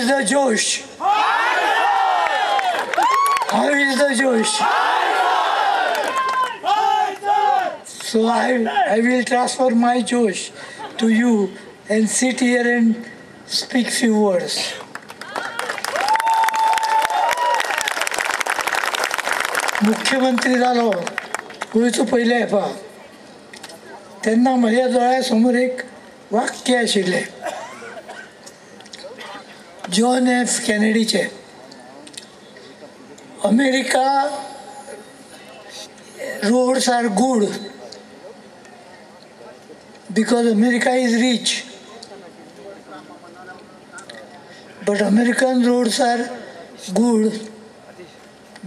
the Josh? How is the Josh? So I will transfer my Josh to you and sit here and speak few words. मुख्यमंत्री जालो गोंयचो पयले येपा तेन्ना म्हज्या दोळ्या समोर एक वाक्य आशिल्लें जॉन एफ कॅनेडीचें. America roads are good because America is rich, but American roads are good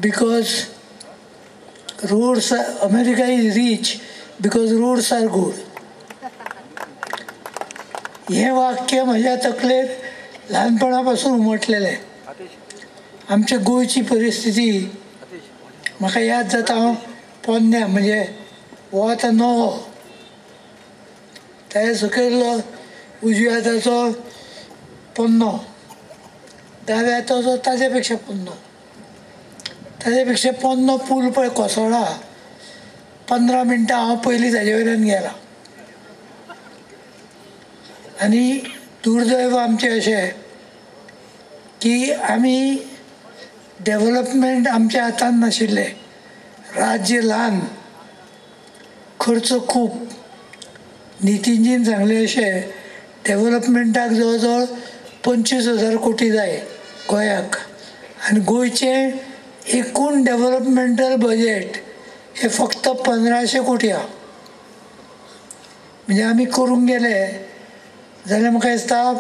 because America is rich because roads are good. हे वाक्य म्हज्या तकलेर ल्हानपणा पासून उमटलेलें. आमच्या गोंयची परिस्थिती म्हाका याद जाता. हांव पोन्न्या म्हणजे हो आतां नवो ताचे सकयलो उजव्या हाताचो पोन्नो, दाव्या हाताचो ताजे पेक्षा पोन्नो पूल पळय कोसळ्ळा. 15 मिनटां हांव पयलीं ताजे वयल्यान गेला. आनी दुर्दैव आमचें अशें की आमी डेव्हलपमेंट आमच्या हातान नाशिल्लें. राज्य ल्हान, खर्च खूब. नितीनजीन सांगलें अशें डेव्हलपमेंटाक जवळ जवळ 25,000 कोटी जाय गोंयाक, आनी गोंयचें एकूण डेव्हलपमेंटल बजेट हे फक्त 1500 कोटी आहा. म्हणजे आमी करूंक गेले जाल्यार म्हाका दिसता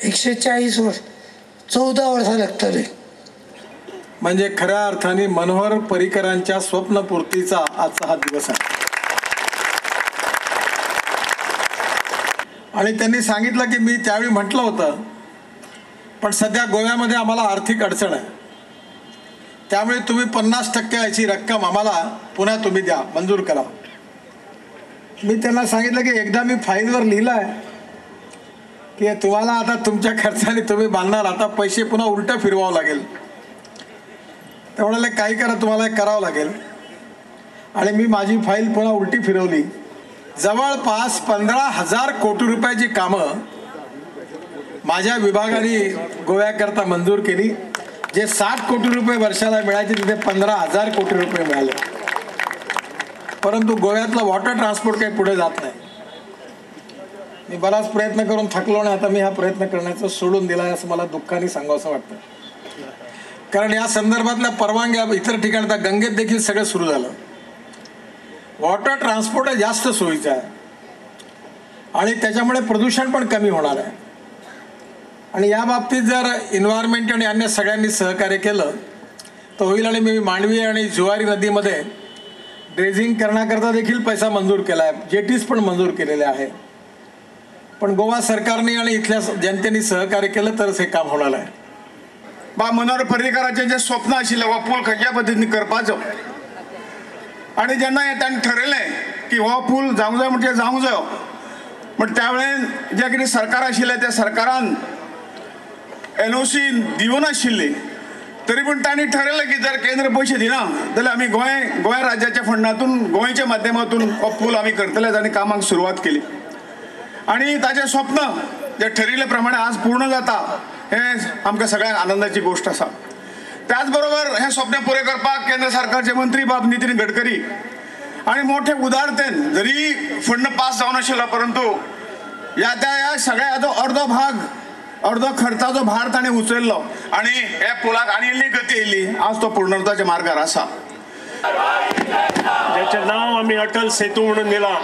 140 वर्स 14 वर्सां लागतली. म्हणजे खऱ्या अर्थाने मनोहर पर्रीकरांच्या स्वप्नपूर्तीचा आजचा हा दिवस आहे. आणि त्यांनी सांगितलं की मी त्यावेळी म्हटलं होतं पण सध्या गोव्यामध्ये आम्हाला आर्थिक अडचण आहे, त्यामुळे तुम्ही 50% याची रक्कम आम्हाला पुन्हा तुम्ही द्या, मंजूर करा. मी त्यांना सांगितलं की एकदा मी फाईलवर लिहिलं आहे की तुम्हाला आता तुमच्या खर्चाने तुम्ही बांधणार, आता पैसे पुन्हा उलटं फिरवावं लागेल. ते म्हणाले काही करा, तुम्हाला करावं लागेल. आणि मी माझी फाईल पुन्हा उलटी फिरवली. जवळपास 15,000 कोटी रुपयाची कामं माझ्या विभागाने गोव्याकरता मंजूर केली. जे 60 कोटी रुपये वर्षाला मिळायचे तिथे 15,000 कोटी रुपये मिळाले. परंतु गोव्यातलं वॉटर ट्रान्सपोर्ट काही पुढे जात नाही. मी बराच प्रयत्न करून थकलो आणि आता मी हा प्रयत्न करण्याचं सोडून दिला आहे असं मला दुःखाने सांगावंसं वाटतं. कारण या संदर्भातल्या परवानग्या इतर ठिकाणी आता गंगेत देखील सगळं सुरू झालं. वॉटर ट्रान्सपोर्ट जास्त सोयीचं आहे आणि त्याच्यामुळे प्रदूषण पण कमी होणार आहे. आणि या बाबतीत जर एन्व्हायरमेंट आणि अन्य सगळ्यांनी सहकार्य केलं तर होईल. आणि मी मांडवी आणि जुवारी नदीमध्ये ड्रेजिंग करण्याकरता देखील पैसा मंजूर केला आहे, जेटीज पण मंजूर केलेले आहे. पण गोवा सरकारने आणि इथल्या जनतेने सहकार्य केलं तरच हे काम होणार आहे. बा मनोहर पर्रीकरांचें जें स्वप्न आशिल्लें हो पूल खंयच्या पद्दतीन करपाचो, आनी जेन्ना ताणें ठरयलें की हो पूल जावंक जाय म्हणजे जावंक जायो, पण त्या वेळेन जें कितें सरकार आशिल्लें त्या सरकारान NOC दिवनाशिल्ली, तरी पूण तांणी ठरयलें की जर केंद्र पयशे दिना जाल्यार आमी गोंय राज्याच्या फंडातून गोंयच्या माध्यमातून हो पूल आमी करतले. तांणी कामाक सुरवात केली आणि ताचें स्वप्न जे ठरिल्ले प्रमाणे आज पूर्ण जाता हे आमकां सगळ्यांक आनंदाची गोष्ट आसा. त्याच बरोबर हे स्वप्न पुरे करपाक केंद्र सरकारचे मंत्री बाब नितीन गडकरी आणि मोठे उदारतेन जरी फंड पास जावन आशिल्लो परंतु या सगळ्या अर्धो खर्चाचो भार ताणें उचललो आणि हे पुलाक आनी इल्ली गती येयली. आज तो पूर्णत्वाच्या मार्गार आसा. ज्याचें नांव आमी अटल सेतू म्हणून दिलां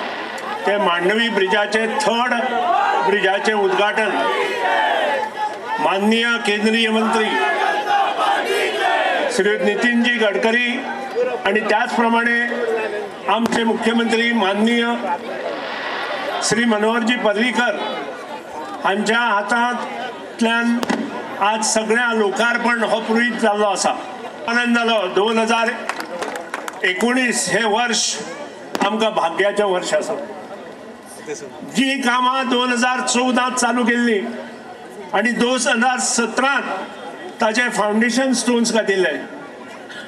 ते मांडवी ब्रिजाचे 3rd ब्रिजाचे उद्घाटन माननीय केंद्रीय मंत्री श्री नितीनजी गडकरी आणि त्याचप्रमाणे आमचे मुख्यमंत्री माननीय श्री मनोहरजी पर्रीकर हांच्या हातांतल्यान आज सगळ्या लोकार्पण हो पुरीत जाल्लो आसा. आनंद जालो. 2019 हे वर्ष आमकां भाग्याचें वर्ष आसा. जी कामां 2014 चालू केल्ली आणि 2017 ताचे फाउंडेशन स्टोन्स घातिल्ले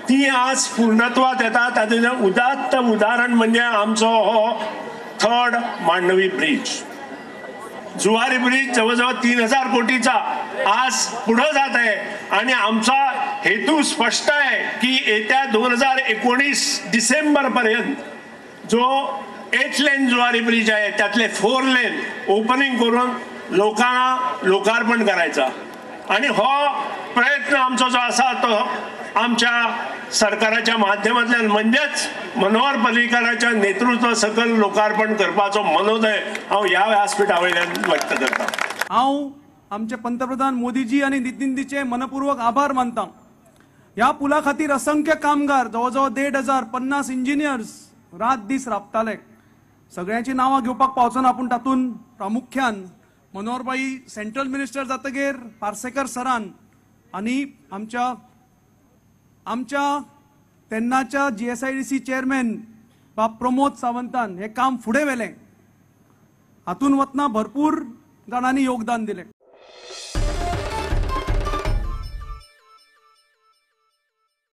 ती आज पूर्णत्वात येता. तातूंतलें उदात्त उदाहरण म्हणजे आमचो हो third Mandovi bridge. Zuari bridge जवळजवळ 3000 कोटीचा आज पुढे जात आहे आणि आमचा हेतू स्पष्ट आहे की येत्या 2019 डिसेंबर पर्यंत जो 8 लेन जुवारी ब्रिज आहे त्यातले 4 लेन ओपनिंग करून लोकांना लोकार्पण करायचा. आणि हो प्रयत्न आमचो जो असा तो आमच्या सरकाराच्या माध्यमांतल्यान म्हणजेच मनोहर पर्रीकाराच्या नेतृत्व सकल लोकार्पण करपाचो मनोदय हांव ह्या व्यासपीठा वयल्यान व्यक्त करता. हांव आमचे पंतप्रधान मोदीजी आणि नितीनजीचे मनपूर्वक आभार मानता. ह्या पुला खातीर असंख्य कामगार जवळजवळ 1,550 इंजिनियर्स रात दीस राबताले. सगळ्यांची नांवां घेवपाक पावचना पूण तातूंत प्रामुख्यान मनोहरभाई सेंट्रल मिनिस्टर जातकीर पार्सेकर सरान आणि आमच्या तेन्नाच्या GSIDC चेअरमॅन बाब प्रमोद सावंतान हे काम फुडें व्हेलें. हातूंत वतना भरपूर जाणांनी योगदान दिलें.